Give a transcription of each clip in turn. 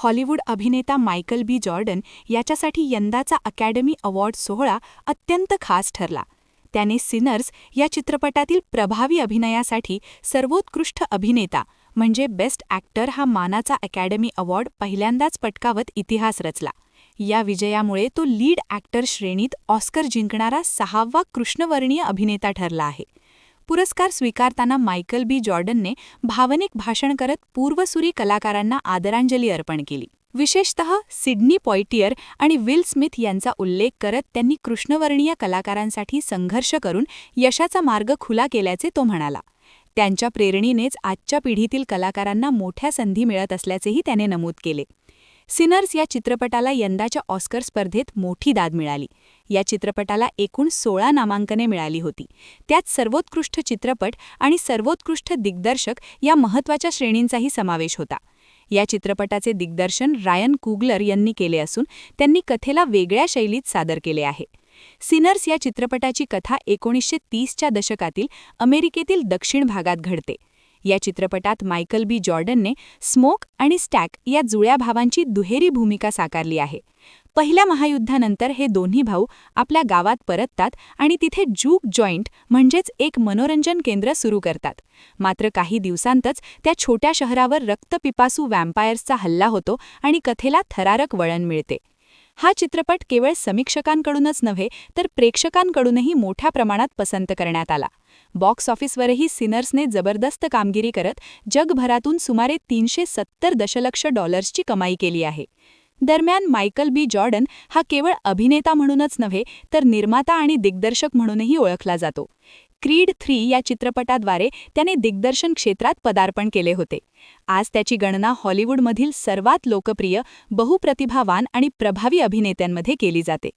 Hollywood अभिनेता Michael बी Jordan याच्यासाठी यंदाचा अकॅडमी अवॉर्ड सोहळा अत्यंत खास ठरला. त्याने सिनर्स या चित्रपटातील प्रभावी अभिनयासाठी सर्वोत्कृष्ट अभिनेता म्हणजे बेस्ट ॲक्टर हा मानाचा अकॅडमी अवॉर्ड पहिल्यांदाच पटकावत इतिहास रचला. या विजयामुळे तो लीड ॲक्टर श्रेणीत ऑस्कर जिंकणारा 6वा कृष्णवर्णीय अभिनेता ठरला आहे. पुरस्कार स्वीकारताना मायकल बी जॉर्डनने भावनिक भाषण करत पूर्वसुरी कलाकारांना आदरांजली अर्पण केली. विशेषतः सिडनी पॉइटियर आणि विल स्मिथ यांचा उल्लेख करत त्यांनी कृष्णवर्णीय कलाकारांसाठी संघर्ष करून यशाचा मार्ग खुला केल्याचे तो म्हणाला. त्यांच्या प्रेरणेनेच आजच्या पिढीतील कलाकारांना मोठ्या संधी मिळत असल्याचेही त्याने नमूद केले. सिनर्स या चित्रपटाला यंदाच्या ऑस्कर स्पर्धेत मोठी दाद मिळाली. या चित्रपटाला एकूण 16 नामांकने मिळाली होती. त्यात सर्वोत्कृष्ट चित्रपट आणि सर्वोत्कृष्ट दिग्दर्शक या महत्त्वाच्या श्रेणींचाही समावेश होता. या चित्रपटाचे दिग्दर्शन रायन कुगलर यांनी केले असून त्यांनी कथेला वेगळ्या शैलीत सादर केले आहे. सिनर्स या चित्रपटाची कथा 1930च्या दशकातील अमेरिकेतील दक्षिण भागात घडते. या चित्रपटात मायकल बी जॉर्डनने स्मोक आणि स्टॅक या जुळ्या भावांची दुहेरी भूमिका साकारली आहे. पहिल्या महायुद्धानंतर हे दोन्ही भाऊ आपल्या गावात परततात आणि तिथे जूक जॉईंट म्हणजेच एक मनोरंजन केंद्र सुरू करतात. मात्र काही दिवसांतच त्या छोट्या शहरावर रक्तपिपासू वॅम्पायर्सचा हल्ला होतो आणि कथेला थरारक वळण मिळते. हा चित्रपट केवळ समीक्षकांकडूनच नव्हे तर प्रेक्षकांकडूनही मोठ्या प्रमाणात पसंत करण्यात आला. बॉक्स ऑफिसवरही सिनर्सने जबरदस्त कामगिरी करत जगभरातून सुमारे $370 दशलक्ष कमाई केली आहे. दरम्यान मायकल बी जॉर्डन हा केवळ अभिनेता म्हणूनच नव्हे तर निर्माता आणि दिग्दर्शक म्हणूनही ओळखला जातो. क्रीड 3 या चित्रपटाद्वारे त्याने दिग्दर्शन क्षेत्रात पदार्पण केले होते. आज त्याची गणना हॉलिवूडमधील सर्वात लोकप्रिय, बहुप्रतिभावान आणि प्रभावी अभिनेत्यांमध्ये केली जाते.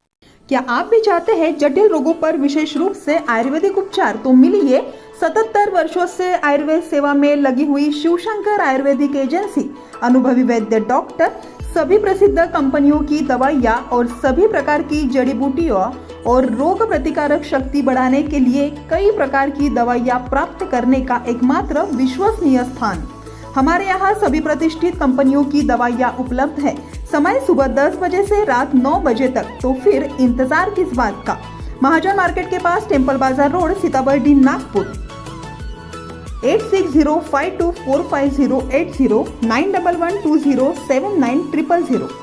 क्या आप भी चाहते हैं जटिल रोगों पर विशेष रूप से आयुर्वेदिक उपचार? तो मिलिए 77 वर्षों से आयुर्वेद सेवा में लगी हुई शिवशंकर आयुर्वेदिक एजेंसी. अनुभवी वैद्य डॉक्टर, सभी प्रसिद्ध कंपनियों की दवाइयाँ और सभी प्रकार की जड़ी बूटियों और रोग प्रतिकारक शक्ति बढ़ाने के लिए कई प्रकार की दवाइयाँ प्राप्त करने का एकमात्र विश्वसनीय स्थान. हमारे यहाँ सभी प्रतिष्ठित कंपनियों की दवाइयाँ उपलब्ध है. समय सुबह 10 बजे से रात 9 बजे तक. तो फिर इंतजार किस बात का? महाजन मार्केट के पास, टेम्पल बाजार रोड, सीताबर्डी, नागपुर. 8605245080 9112079000.